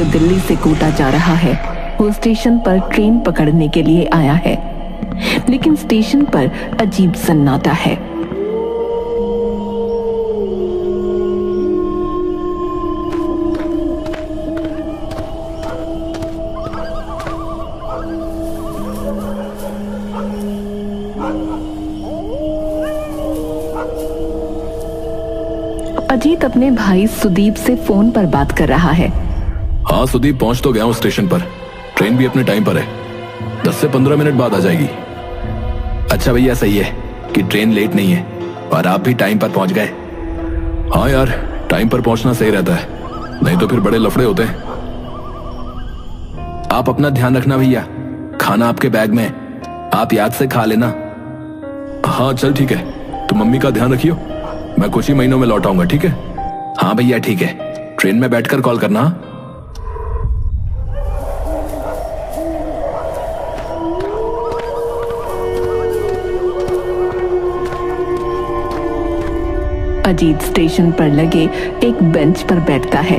जो दिल्ली से कोटा जा रहा है वो स्टेशन पर ट्रेन पकड़ने के लिए आया है, लेकिन स्टेशन पर अजीब सन्नाटा है। अजीत अपने भाई सुदीप से फोन पर बात कर रहा है। हाँ सुदीप, पहुंच तो गया हूँ स्टेशन पर। ट्रेन भी अपने टाइम पर है, 10 से 15 मिनट बाद आ जाएगी। अच्छा भैया, सही है कि ट्रेन लेट नहीं है और आप भी टाइम पर पहुंच गए। हाँ यार, टाइम पर पहुंचना सही रहता है, नहीं तो फिर बड़े लफड़े होते हैं। आप अपना ध्यान रखना भैया, खाना आपके बैग में है, आप याद से खा लेना। हाँ चल ठीक है, तुम मम्मी का ध्यान रखियो, मैं कुछ ही महीनों में लौट आऊंगा, ठीक है? हाँ भैया ठीक है, ट्रेन में बैठकर कॉल करना। अजीत स्टेशन पर लगे एक बेंच पर बैठता है।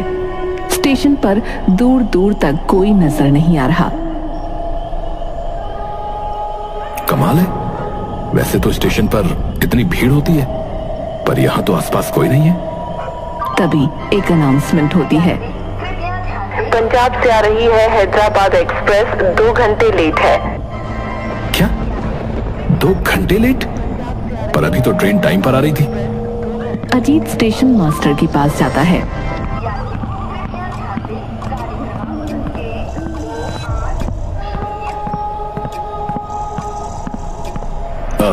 स्टेशन पर दूर दूर तक कोई नजर नहीं आ रहा। कमाल है, वैसे तो स्टेशन पर इतनी भीड़ होती है, पर यहाँ तो आसपास कोई नहीं है। तभी एक अनाउंसमेंट होती है। पंजाब से आ रही है हैदराबाद एक्सप्रेस 2 घंटे लेट है। क्या 2 घंटे लेट? पर अभी तो ट्रेन टाइम पर आ रही थी। अजीत स्टेशन मास्टर के पास जाता है।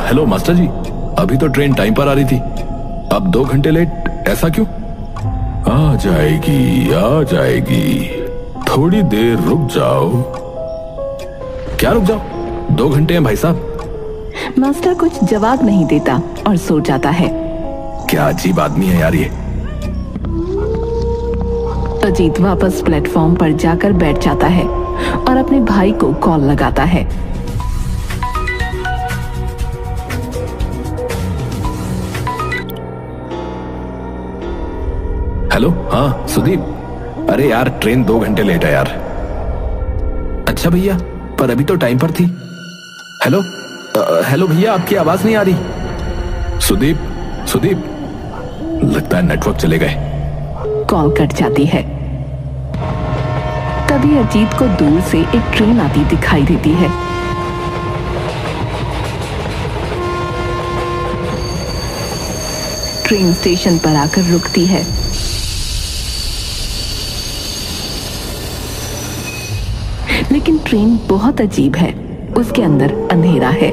हेलो मास्टर जी, अभी तो ट्रेन टाइम पर आ रही थी, अब 2 घंटे लेट, ऐसा क्यों? आ जाएगी, थोड़ी देर रुक जाओ। क्या रुक जाओ? 2 घंटे हैं भाई साहब। मास्टर कुछ जवाब नहीं देता और सो जाता है। क्या अजीब आदमी है यार ये। अजीत वापस प्लेटफॉर्म पर जाकर बैठ जाता है और अपने भाई को कॉल लगाता है। हेलो, हाँ सुदीप, अरे यार ट्रेन 2 घंटे लेट है यार। अच्छा भैया, पर अभी तो टाइम पर थी। हेलो हेलो भैया, आपकी आवाज नहीं आ रही। सुदीप, लगता है नेटवर्क चले गए। कॉल कट जाती है। तभी अजीत को दूर से एक ट्रेन आती दिखाई देती है। ट्रेन स्टेशन पर आकर रुकती है। लेकिन ट्रेन बहुत अजीब है, उसके अंदर अंधेरा है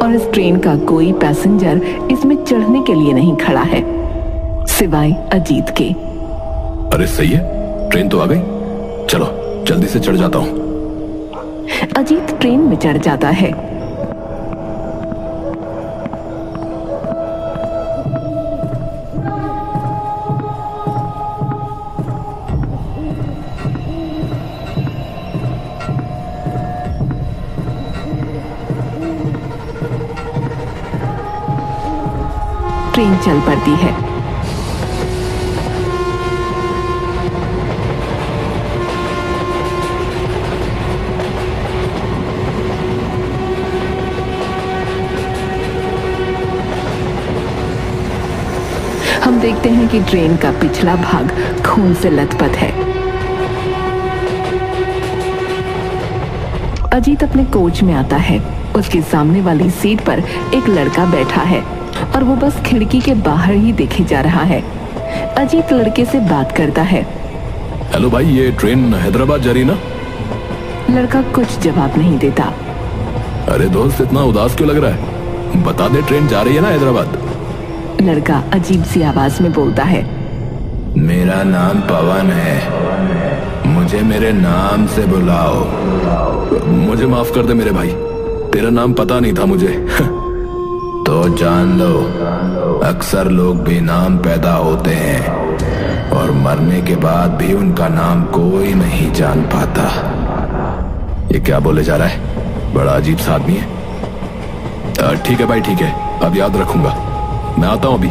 और इस ट्रेन का कोई पैसेंजर इसमें चढ़ने के लिए नहीं खड़ा है सिवाय अजीत के। अरे सही है, ट्रेन तो आ गई, चलो जल्दी से चढ़ जाता हूं। अजीत ट्रेन में चढ़ जाता है। ट्रेन चल पड़ती है। हम देखते हैं कि ट्रेन का पिछला भाग खून से लथपथ है। अजीत अपने कोच में आता है। उसके सामने वाली सीट पर एक लड़का बैठा है और वो बस खिड़की के बाहर ही देखे जा रहा है। अजीत लड़के से बात करता है। हेलो भाई, ये ट्रेन हैदराबाद जा रही ना? लड़का कुछ जवाब नहीं देता। अरे दोस्त, इतना उदास क्यों लग रहा है? बता दे, ट्रेन जा रही है ना हैदराबाद। लड़का अजीब सी आवाज में बोलता है। मेरा नाम पवन है, मुझे मेरे नाम से बुलाओ। मुझे माफ कर दे मेरे भाई, तेरा नाम पता नहीं था मुझे। तो जान लो, अक्सर लोग भी नाम पैदा होते हैं और मरने के बाद भी उनका नाम कोई नहीं जान पाता। ये क्या बोले जा रहा है? बड़ा अजीब सा आदमी है। ठीक है भाई, ठीक है, अब याद रखूंगा। मैं आता हूं अभी।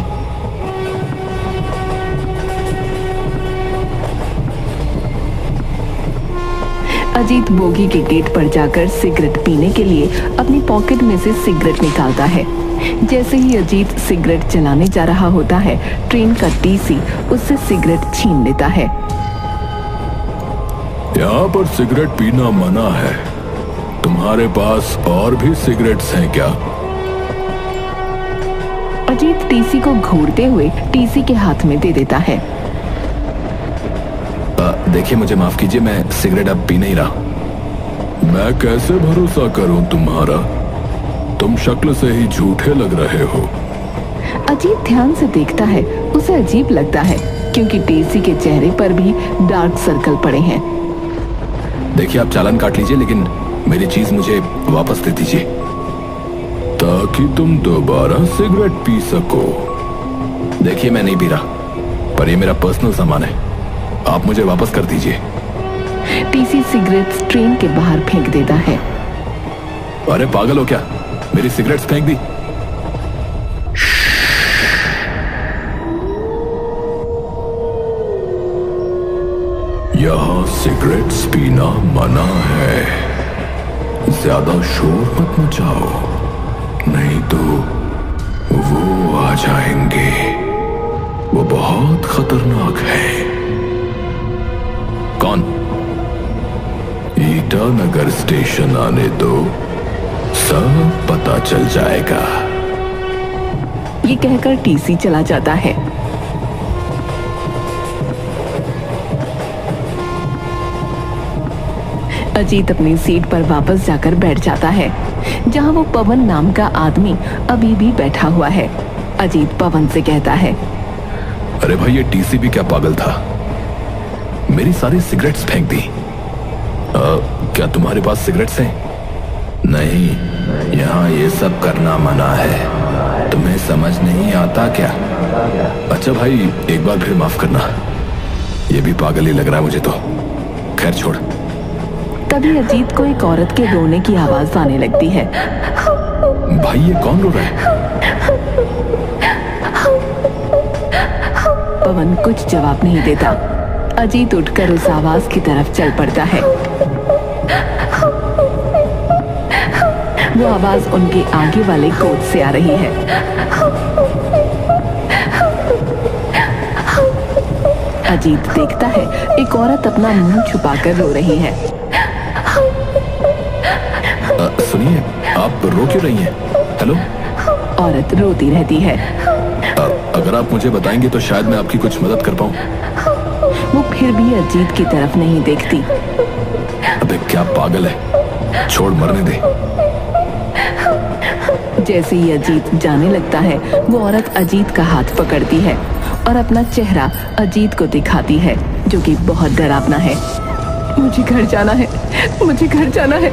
अजीत बोगी के गेट पर जाकर सिगरेट पीने के लिए अपनी पॉकेट में से सिगरेट निकालता है। जैसे ही अजीत सिगरेट जलाने जा रहा होता है, ट्रेन का टीसी उससे सिगरेट छीन लेता है। यहाँ पर सिगरेट पीना मना है। तुम्हारे पास और भी सिगरेट्स हैं क्या? अजीत टीसी को घूरते हुए टीसी के हाथ में दे देता है। देखिए, मुझे माफ कीजिए, मैं सिगरेट अब पी नहीं रहा। मैं कैसे भरोसा करूं तुम्हारा? तुम शक्ल से ही झूठे लग रहे हो। अजीत ध्यान से देखता है। उसे अजीब लगता है क्योंकि टीसी के चेहरे पर भी डार्क सर्कल पड़े हैं। देखिए, आप चालान काट लीजिए, लेकिन मेरी चीज मुझे वापस दे दीजिए ताकि तुम दोबारा सिगरेट पी सको। देखिए, मैं नहीं पी रहा, पर ये मेरा पर्सनल सामान है। आप मुझे वापस कर दीजिए। टीसी सिगरेट्स ट्रेन के बाहर फेंक देता है। अरे पागल हो क्या? मेरी सिगरेट्स फेंक दी। यहाँ सिगरेट्स पीना मना है। ज्यादा शोर मत मचाओ, नहीं तो वो आ जाएंगे। वो बहुत खतरनाक है। कौन? ईटानगर स्टेशन आने दो, सब पता चल जाएगा। ये कहकर टीसी चला जाता है। अजीत अपनी सीट पर वापस जाकर बैठ जाता है, जहां वो पवन नाम का आदमी अभी भी बैठा हुआ है। अजीत पवन से कहता है, अरे भाई, ये टीसी भी क्या पागल था? मेरी सारी सिगरेट्स फेंक दी। क्या तुम्हारे पास सिगरेट्स हैं? नहीं, यहाँ ये सब करना मना है। तुम्हें समझ नहीं आता क्या? अच्छा भाई, एक बार फिर माफ करना। ये भी पागल ही लग रहा है मुझे तो। खैर छोड़। तभी अजीत को एक औरत के रोने की आवाज आने लगती है। भाई, ये कौन रो रहा है? पवन कुछ जवाब नहीं देता। अजीत उठकर उस आवाज की तरफ चल पड़ता है। वो आवाज उनके आगे वाले कोच से आ रही है। अजीत देखता है एक औरत अपना मुंह छुपाकर रो रही है। सुनिए, आप रो क्यों रही हैं? हेलो। औरत रोती रहती है। अगर आप मुझे बताएंगे तो शायद मैं आपकी कुछ मदद कर पाऊं। वो फिर भी अजीत की तरफ नहीं देखती। अबे क्या पागल है, छोड़, मरने दे। जैसे ही अजीत जाने लगता है, वो औरत अजीत का हाथ पकड़ती है और अपना चेहरा अजीत को दिखाती है, जो कि बहुत डरावना है। मुझे घर जाना है, मुझे घर जाना है।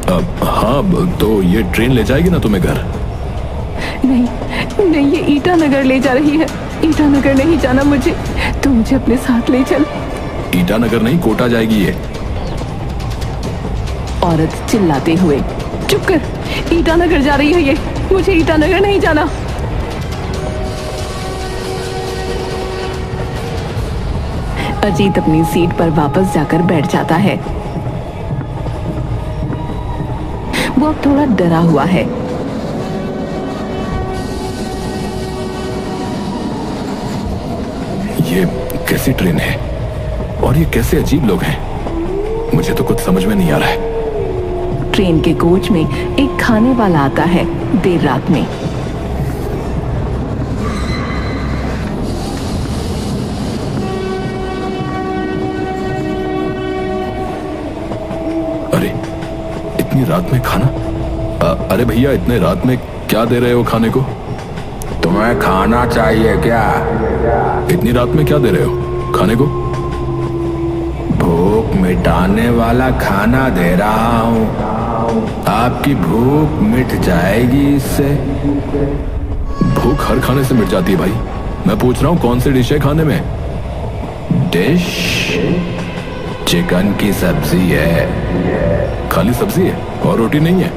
हाँ, तो ये ट्रेन ले जाएगी ना तुम्हें घर? नहीं नहीं, ये ईटानगर ले जा रही है। ईटानगर नहीं जाना मुझे, तू मुझे अपने साथ ले चल। ईटानगर नहीं, कोटा जाएगी ये। औरत चिल्लाते हुए, चुप कर, ईटानगर जा रही है ये, मुझे ईटानगर नहीं जाना। अजीत अपनी सीट पर वापस जाकर बैठ जाता है। वो अब थोड़ा डरा हुआ है। ये कैसी ट्रेन है और ये कैसे अजीब लोग हैं? मुझे तो कुछ समझ में नहीं आ रहा है। ट्रेन के कोच में एक खाने वाला आता है देर रात में। अरे इतनी रात में खाना? अरे भैया, इतने रात में क्या दे रहे हो खाने को? तुम्हें खाना चाहिए क्या? इतनी रात में क्या दे रहे हो खाने को? भूख मिटाने वाला खाना दे रहा हूँ। आपकी भूख मिट जाएगी इससे। भूख हर खाने से मिट जाती है भाई। मैं पूछ रहा हूँ कौन सी डिश है खाने में? डिश चिकन की सब्जी है। खाली सब्जी है और रोटी नहीं है?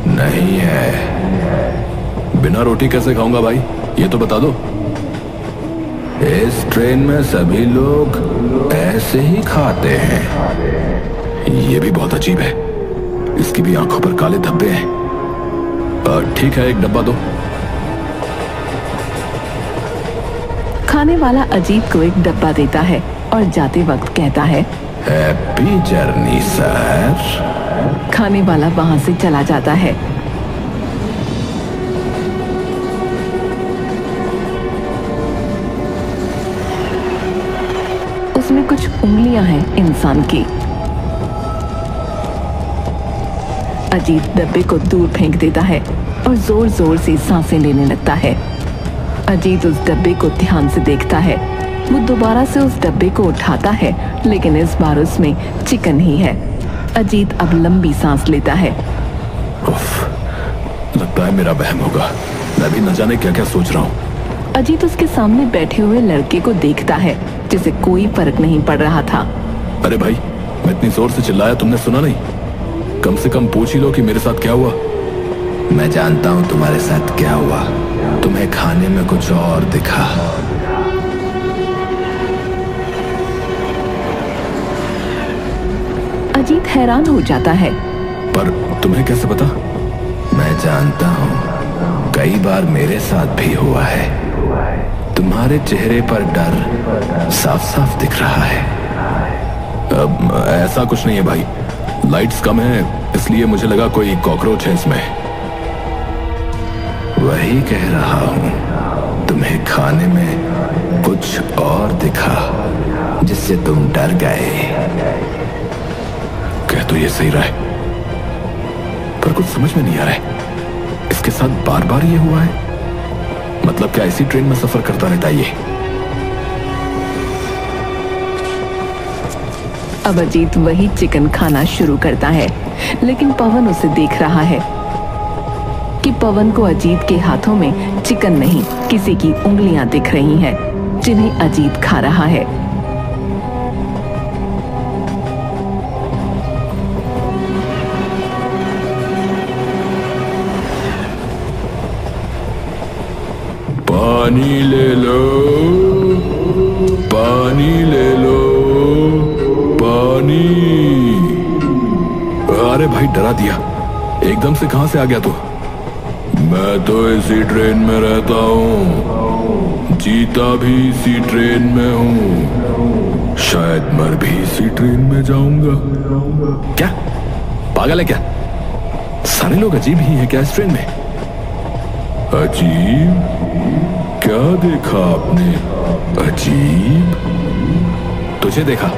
नहीं है। बिना रोटी कैसे खाऊंगा भाई, ये तो बता दो। इस ट्रेन में सभी लोग ऐसे ही खाते हैं। ये भी बहुत अजीब है, इसकी भी आंखों पर काले धब्बे हैं। ठीक है, एक डब्बा दो। खाने वाला अजीत को एक डब्बा देता है और जाते वक्त कहता है, हैप्पी जर्नी सर। खाने वाला वहां से चला जाता है। उसमें कुछ उंगलियां हैं इंसान की। अजीत डब्बे को दूर फेंक देता है और जोर जोर से सांसें लेने लगता है। अजीत उस डब्बे को ध्यान से देखता है। वो दोबारा से उस डब्बे को उठाता है, लेकिन इस बार उसमें चिकन ही है। अजीत अब लंबी सांस लेता है। उफ, लगता है मेरा वहम होगा। मैं भी न जाने क्या क्या सोच रहा हूँ। अजीत उसके सामने बैठे हुए लड़के को देखता है, जिसे कोई फर्क नहीं पड़ रहा था। अरे भाई, मैं इतनी जोर से चिल्लाया, तुमने सुना नहीं? कम से कम पूछ ही लो कि मेरे साथ क्या हुआ। मैं जानता हूँ तुम्हारे साथ क्या हुआ। तुम्हें खाने में कुछ और दिखा। अजीत हैरान हो जाता है। पर तुम्हें कैसे पता? मैं जानता हूँ, कई बार मेरे साथ भी हुआ है। तुम्हारे चेहरे पर डर साफ साफ दिख रहा है। ऐसा कुछ नहीं है भाई, लाइट्स कम है इसलिए मुझे लगा कोई कॉकरोच है इसमें। वही कह रहा हूँ, तुम्हें खाने में कुछ और दिखा जिससे तुम डर गए। कह तो ये सही रहा है, पर कुछ समझ में नहीं आ रहा है। इसके साथ बार बार ये हुआ है? मतलब क्या इसी ट्रेन में सफर करता रहता है ये? अब अजीत वही चिकन खाना शुरू करता है, लेकिन पवन उसे देख रहा है कि पवन को अजीत के हाथों में चिकन नहीं, किसी की उंगलियां दिख रही हैं, जिन्हें अजीत खा रहा है। पानी ले लो, पानी ले लो, पानी। अरे भाई, डरा दिया एकदम से। कहां से आ गया तू? मैं तो इसी ट्रेन में रहता हूँ, जीता भी इसी ट्रेन में हूँ, शायद मर भी इसी ट्रेन में जाऊंगा। क्या पागल है क्या? सारे लोग अजीब ही हैं क्या इस ट्रेन में? अजीब? क्या देखा आपने? अजीब? तुझे देखा,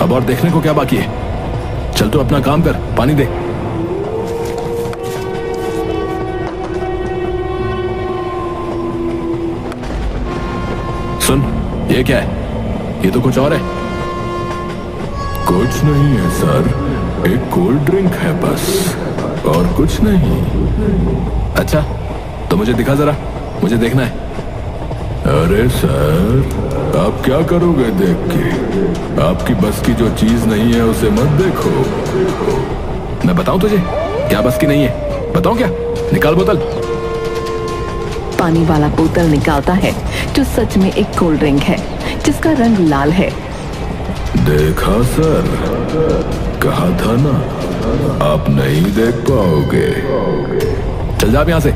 अब और देखने को क्या बाकी है? चल तो अपना काम कर, पानी दे। सुन, ये क्या है? ये तो कुछ और है। कुछ नहीं है सर, एक कोल्ड ड्रिंक है बस, और कुछ नहीं। अच्छा, तो मुझे दिखा जरा, मुझे देखना है। अरे सर, आप क्या करोगे देख के? आपकी बस की जो चीज नहीं है उसे मत देखो। मैं बताऊं तुझे क्या बस की नहीं है? बताऊं क्या? निकाल बोतल। पानी वाला बोतल निकालता है, जो सच में एक कोल्ड ड्रिंक है, जिसका रंग लाल है। देखा सर, कहा था ना, आप नहीं देख पाओगे। चल जा यहां से,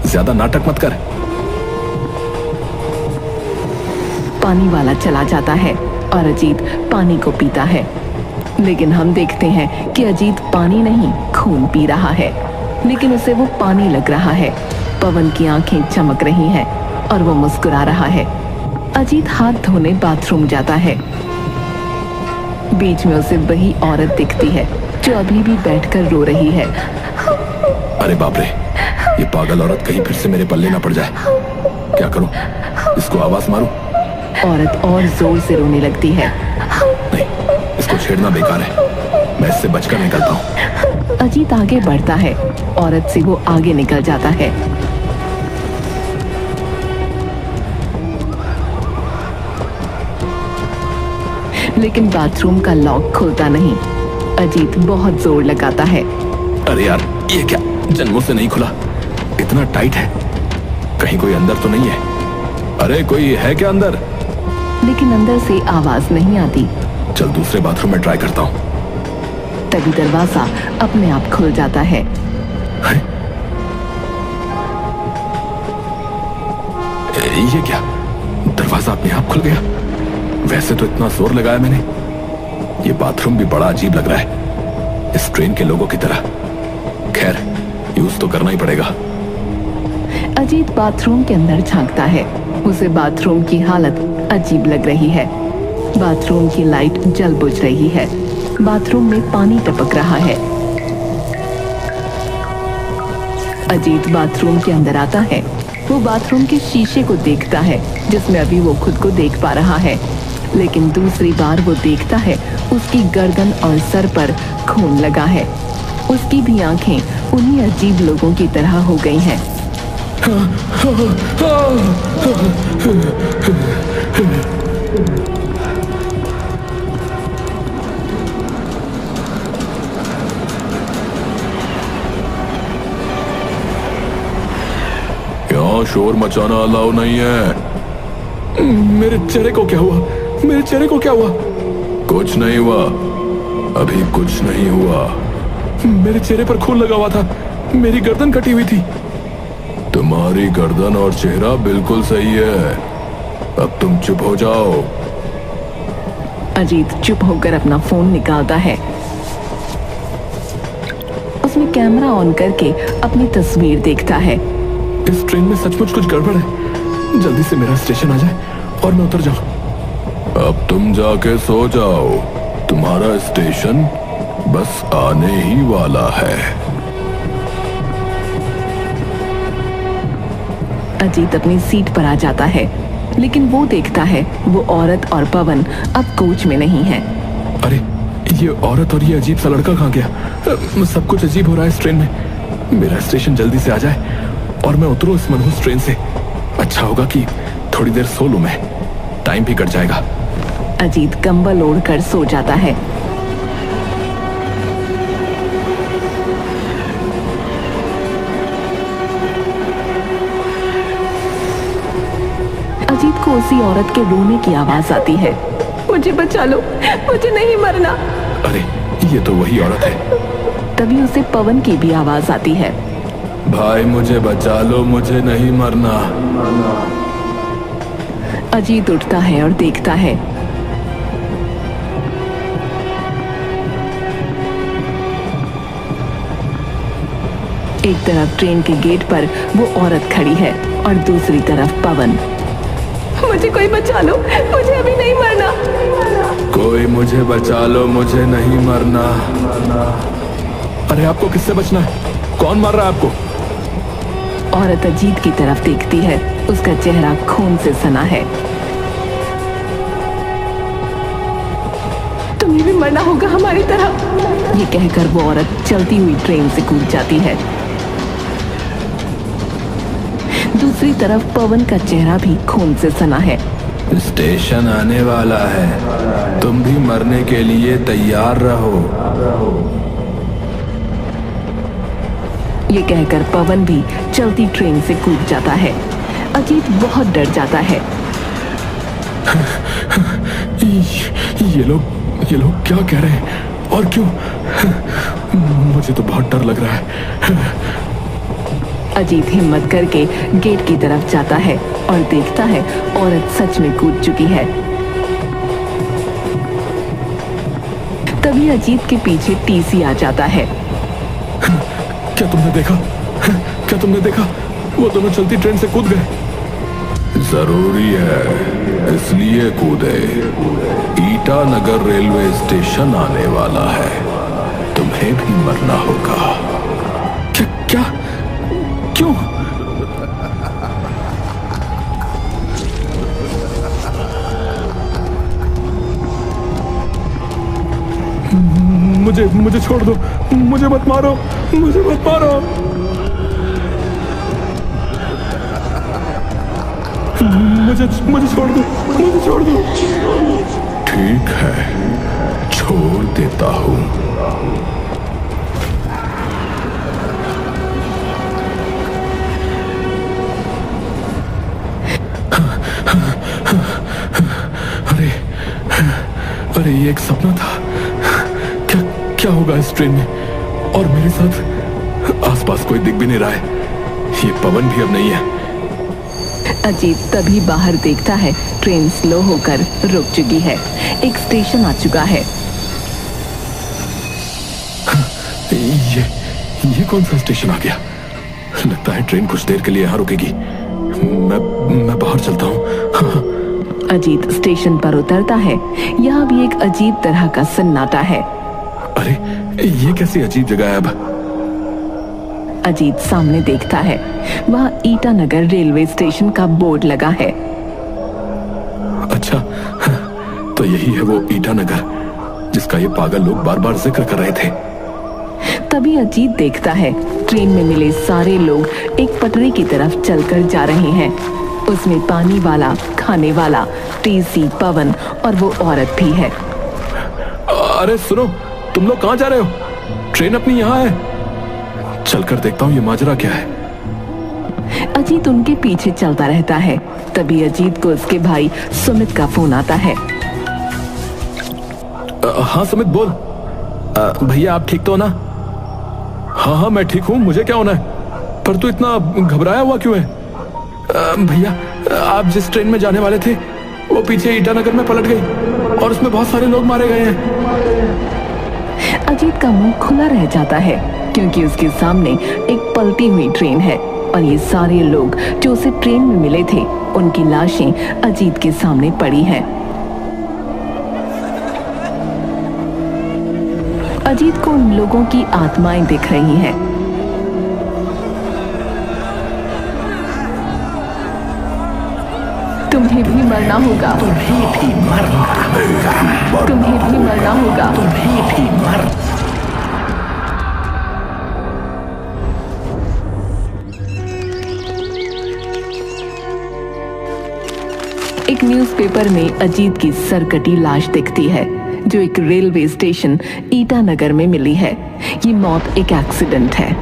ज्यादा नाटक मत कर। पानी वाला चला जाता है और अजीत पानी को पीता है, लेकिन हम देखते हैं कि अजीत पानी नहीं, खून पी रहा है, लेकिन उसे वो पानी लग रहा है। पवन की आंखें चमक रही हैं और वो मुस्कुरा रहा है। अजीत हाथ धोने बाथरूम जाता है। बीच में उसे वही औरत दिखती है जो अभी भी बैठकर रो रही है। अरे बाप रे, ये पागल औरत कहीं फिर से मेरे पल्ले ना पड़ जाए। क्या करूं? इसको आवाज मारूं? औरत और जोर से रोने लगती है। नहीं, इसको छेड़ना बेकार है, मैं इससे बचकर निकलता हूं। अजीत आगे बढ़ता है, औरत से वो आगे निकल जाता है। लेकिन बाथरूम का लॉक खुलता नहीं। अजीत बहुत जोर लगाता है। अरे यार, ये क्या जन्मों से नहीं खुला? इतना टाइट है, कहीं कोई अंदर तो नहीं है? अरे कोई है क्या अंदर? लेकिन अंदर से आवाज नहीं आती। चल दूसरे बाथरूम में ट्राई करता हूँ। तभी दरवाजा अपने आप खुल जाता है। ये क्या, दरवाजा अपने आप खुल गया? वैसे तो इतना जोर लगाया मैंने। ये बाथरूम भी बड़ा अजीब लग रहा है, इस ट्रेन के लोगों की तरह। खैर, यूज तो करना ही पड़ेगा। अजीत बाथरूम के अंदर झांकता है। उसे बाथरूम की हालत अजीब लग रही है। बाथरूम की लाइट जल बुझ रही है। बाथरूम में पानी टपक रहा है। अजीत बाथरूम के अंदर आता है। वो बाथरूम के शीशे को देखता है जिसमें अभी वो खुद को देख पा रहा है, लेकिन दूसरी बार वो देखता है उसकी गर्दन और सर पर खून लगा है। उसकी भी आंखें उन्हीं अजीब लोगों की तरह हो गई हैं। यहाँ शोर मचाना अलाउ नहीं है। मेरे चेहरे को क्या हुआ? मेरे चेहरे को क्या हुआ? कुछ नहीं हुआ, अभी कुछ नहीं हुआ। मेरे चेहरे पर खून लगा हुआ था, मेरी गर्दन कटी हुई थी। तुम्हारी गर्दन और चेहरा बिल्कुल सही है, अब तुम चुप हो जाओ। अजीत चुप होकर अपना फोन निकालता है। उसमें कैमरा ऑन करके अपनी तस्वीर देखता है। इस ट्रेन में सचमुच कुछ गड़बड़ है। जल्दी से मेरा स्टेशन आ जाए और मैं उतर जाऊं। अब तुम जाके सो जाओ, तुम्हारा स्टेशन बस आने ही वाला है। अजीत अपनी सीट पर आ जाता है, लेकिन वो देखता है वो औरत और पवन अब कोच में नहीं है। अरे, ये औरत और ये अजीब सा लड़का कहाँ गया? सब कुछ अजीब हो रहा है इस ट्रेन में। मेरा स्टेशन जल्दी से आ जाए और मैं उतरूं इस मनहूस ट्रेन से। अच्छा होगा कि थोड़ी देर सो लूं मैं, टाइम भी कट जाएगा। अजीत कंबल ओढ़कर सो जाता है। अजीत को उसी औरत के रोने की आवाज आती है। मुझे बचा लो, मुझे नहीं मरना। अरे, ये तो वही औरत है। तभी उसे पवन की भी आवाज आती है। भाई मुझे बचा लो, मुझे नहीं मरना। अजीत उठता है और देखता है। एक तरफ ट्रेन के गेट पर वो औरत खड़ी है और दूसरी तरफ पवन। मुझे कोई बचा लो, मुझे अभी नहीं मरना। कोई मुझे बचा लो, मुझे नहीं मरना। अरे, आपको किससे बचना है? कौन मार रहा है आपको? औरत अजीत की तरफ देखती है। उसका चेहरा खून से सना है। तुम्हें भी मरना होगा हमारी तरह। ये कहकर वो औरत चलती हुई ट्रेन से कूद जाती है। दूसरी तरफ पवन का चेहरा भी खून से सना है। स्टेशन आने वाला है, तुम भी मरने के लिए तैयार रहो। ये कहकर पवन भी चलती ट्रेन से कूद जाता है। अजीत बहुत डर जाता है। ये लोग क्या कह रहे हैं और क्यों? मुझे तो बहुत डर लग रहा है। अजीत हिम्मत करके गेट की तरफ जाता है और देखता है औरत सच में कूद चुकी है। तभी अजीत के पीछे टीसी आ जाता है। क्या तुमने देखा? क्या तुमने देखा? वो दोनों चलती ट्रेन से कूद गए। जरूरी है, इसलिए कूदे। ईटानगर रेलवे स्टेशन आने वाला है, तुम्हें भी मरना होगा। क्या? क्यों? मुझे छोड़ दो, मुझे मत मारो, मुझे मत मारो। मुझे छोड़ दो, मुझे छोड़ दो। ठीक है, छोड़ देता हूँ। अरे, ये एक सपना था। क्या होगा इस ट्रेन में? और मेरे साथ आसपास कोई दिख भी नहीं रहा है। ये पवन भी अब नहीं है। अजीत तभी बाहर देखता है ट्रेन स्लो होकर रुक चुकी है। एक स्टेशन आ चुका है। ये कौन सा स्टेशन आ गया? लगता है ट्रेन कुछ देर के लिए यहाँ रुकेगी। मैं बाहर चलता हूँ। अजीत स्टेशन पर उतरता है। यहाँ भी एक अजीब तरह का सन्नाटा है। अरे ये कैसी अजीब जगह है अब? अजीत सामने देखता है। वहाँ ईटानगर रेलवे स्टेशन का बोर्ड लगा है। अच्छा, तो यही है वो ईटानगर जिसका ये पागल लोग बार बार जिक्र कर रहे थे। तभी अजीत देखता है ट्रेन में मिले सारे लोग एक पटरी की तरफ चलकर जा रहे हैं। उसमें पानी वाला, खाने वाला, टीसी, पवन और वो औरत भी है। अरे सुनो, तुम लोग कहाँ जा रहे हो? ट्रेन अपनी यहाँ है। चलकर देखता हूँ ये माजरा क्या है। अजीत उनके पीछे चलता रहता है। तभी अजीत को उसके भाई सुमित का फोन आता है। हाँ सुमित बोल। भैया आप ठीक तो हो ना? हाँ मैं ठीक हूँ, मुझे क्या होना है? पर तू इतना घबराया हुआ क्यों है? भैया आप जिस ट्रेन में जाने वाले थे वो पीछे ईटानगर में पलट गई और उसमें बहुत सारे लोग मारे गए हैं। अजीत का मुंह खुला रह जाता है क्योंकि उसके सामने एक पलटी हुई ट्रेन है और ये सारे लोग जो उसे ट्रेन में मिले थे उनकी लाशें अजीत के सामने पड़ी हैं। अजीत को उन लोगों की आत्माएं दिख रही हैं। तुम्हें भी मरना होगा, तुम्हें भी मरना होगा, तुम्हें भी मरना होगा। तुम्हें भी मर। एक न्यूज़पेपर में अजीत की सरकटी लाश दिखती है जो एक रेलवे स्टेशन ईटानगर में मिली है। ये मौत एक एक्सीडेंट है।